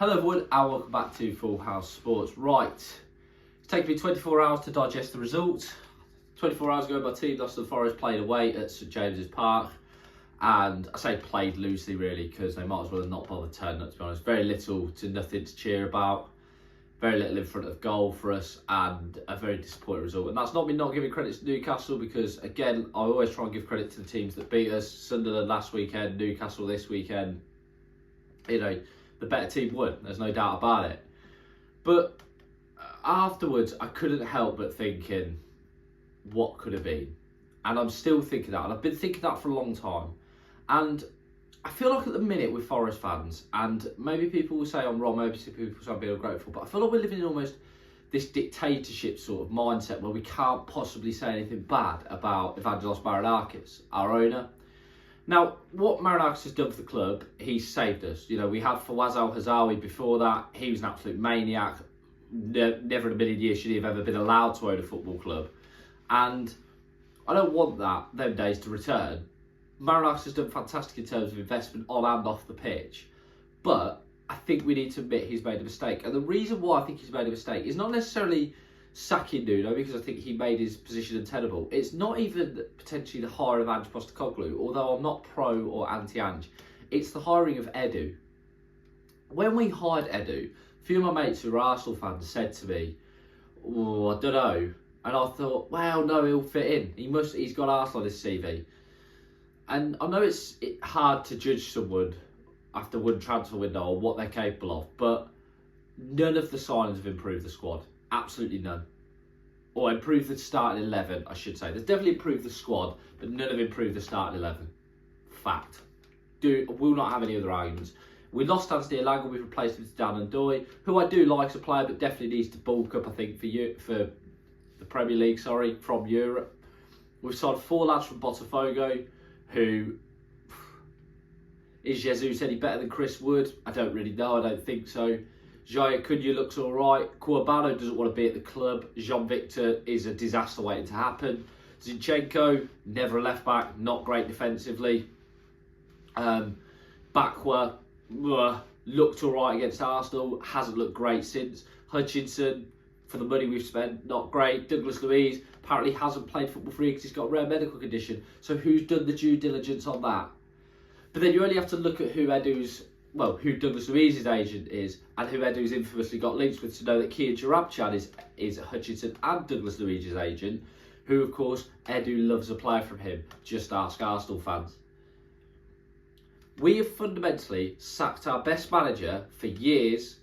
Hello everyone and welcome back to Full House Sports. Right, it's taken me 24 hours to digest the results. 24 hours ago my team lost to the Forest, played away at St James's Park, and I say played loosely really because they might as well have not bothered turning up, to be honest. Very little to nothing to cheer about, very little in front of goal for us, and a very disappointing result. And that's not me not giving credit to Newcastle, because again I always try and give credit to the teams that beat us. Sunderland last weekend, Newcastle this weekend. You know, the better team won, there's no doubt about it. But afterwards, I couldn't help but thinking, what could have been? And I'm still thinking that, and I've been thinking that for a long time. And I feel like at the minute with Forest fans, and maybe people will say I'm wrong, maybe people will say I'm being ungrateful, but I feel like we're living in almost this dictatorship sort of mindset where we can't possibly say anything bad about Evangelos Marinakis, our owner. Now, what Marinakis has done for the club, he's saved us. You know, we had Fawaz Al-Hazawi before that. He was an absolute maniac. Never in a million years should he have ever been allowed to own a football club. And I don't want them days to return. Marinakis has done fantastic in terms of investment on and off the pitch. But I think we need to admit he's made a mistake. And the reason why I think he's made a mistake is not necessarily sacking Nuno, because I think he made his position untenable. It's not even potentially the hire of Ange Postecoglou, although I'm not pro or anti-Ange. It's the hiring of Edu. When we hired Edu, a few of my mates who are Arsenal fans said to me, "Oh, I don't know." And I thought, well, no, he'll fit in. He's got Arsenal on his CV. And I know it's hard to judge someone after one transfer window or what they're capable of, but none of the signings have improved the squad. Absolutely none. Or improved the starting 11, I should say. They've definitely improved the squad, but none have improved the starting 11. Fact. Will not have any other arguments. We lost Anthony Elanga, we've replaced him with Dan Ndoye, who I do like as a player, but definitely needs to bulk up, I think, for the Premier League, from Europe. We've signed 4 lads from Botafogo, who... Is Jesus any better than Chris Wood? I don't really know, I don't think so. Jaya Cunha looks alright. Kouabano doesn't want to be at the club. Jean-Victor is a disaster waiting to happen. Zinchenko, never a left back, not great defensively. Bakwa looked alright against Arsenal, hasn't looked great since. Hutchinson, for the money we've spent, not great. Douglas Luiz apparently hasn't played football for because he's got a rare medical condition. So who's done the due diligence on that? But then you only have to look at who Douglas Luiz's agent is, and who Edu's infamously got links with, to know that Kian Jarabchan is Hutchinson and Douglas Luiz's agent, who of course Edu loves a player from him. Just ask Arsenal fans. We have fundamentally sacked our best manager for years,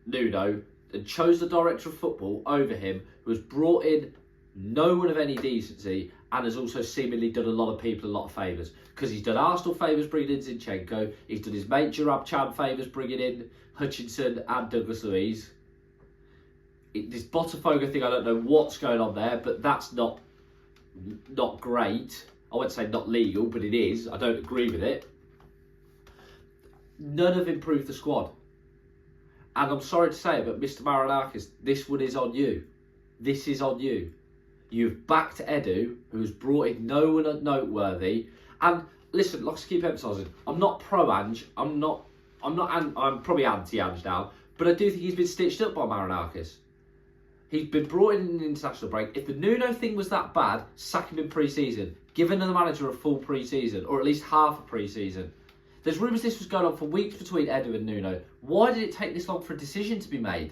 Nuno, and chose the director of football over him, who has brought in no one of any decency and has also seemingly done a lot of people a lot of favours. Because he's done Arsenal favours bringing in Zinchenko, he's done his mate Jarabchan favours bringing in Hutchinson and Douglas Luiz. This Botafogo thing, I don't know what's going on there, but that's not great. I wouldn't say not legal, but it is. I don't agree with it. None have improved the squad. And I'm sorry to say it, but Mr. Marinakis, this one is on you. This is on you. You've backed Edu, who's brought in no one noteworthy. And listen, like I keep emphasising, I'm not pro-Ange. I'm probably anti-Ange now, but I do think he's been stitched up by Marinakis. He's been brought in an international break. If the Nuno thing was that bad, sack him in pre-season. Give another manager a full pre-season, or at least half a pre-season. There's rumours this was going on for weeks between Edu and Nuno. Why did it take this long for a decision to be made?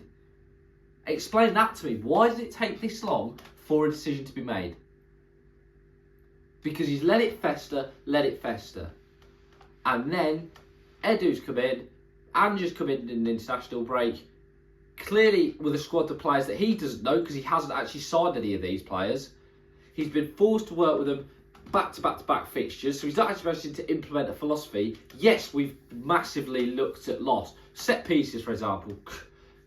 Explain that to me. Why did it take this long for a decision to be made? Because he's let it fester. And then Edu's come in, Ange's come in an international break, clearly with a squad of players that he doesn't know because he hasn't actually signed any of these players. He's been forced to work with them back-to-back fixtures, so he's not actually managing to implement a philosophy. Yes, we've massively looked at loss. Set pieces, for example.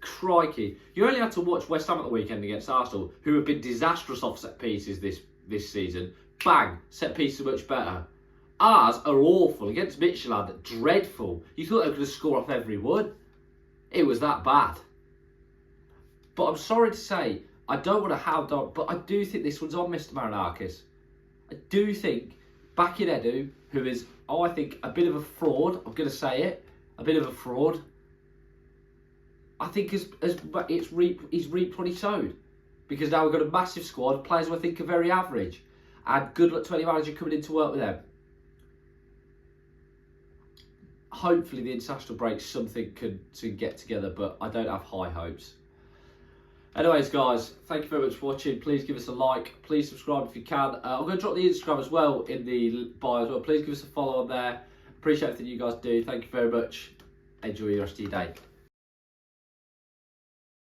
Crikey. You only had to watch West Ham at the weekend against Arsenal, who have been disastrous off set pieces this season. Bang, set pieces are much better. Ours are awful. Against Midtjylland, dreadful. You thought they were going to score off every one. It was that bad. But I'm sorry to say, I don't want to hound on, but I do think this one's on Mr. Marinakis. I do think backing Edu, who is, I think, a bit of a fraud, I'm going to say it, a bit of a fraud, I think he's reaped what he sowed. Because now we've got a massive squad of players who I think are very average. And good luck to any manager coming in to work with them. Hopefully the international break something to get together, but I don't have high hopes. Anyways, guys, thank you very much for watching. Please give us a like. Please subscribe if you can. I'm going to drop the Instagram as well in the bio as well. Please give us a follow on there. Appreciate everything you guys do. Thank you very much. Enjoy the rest of your day.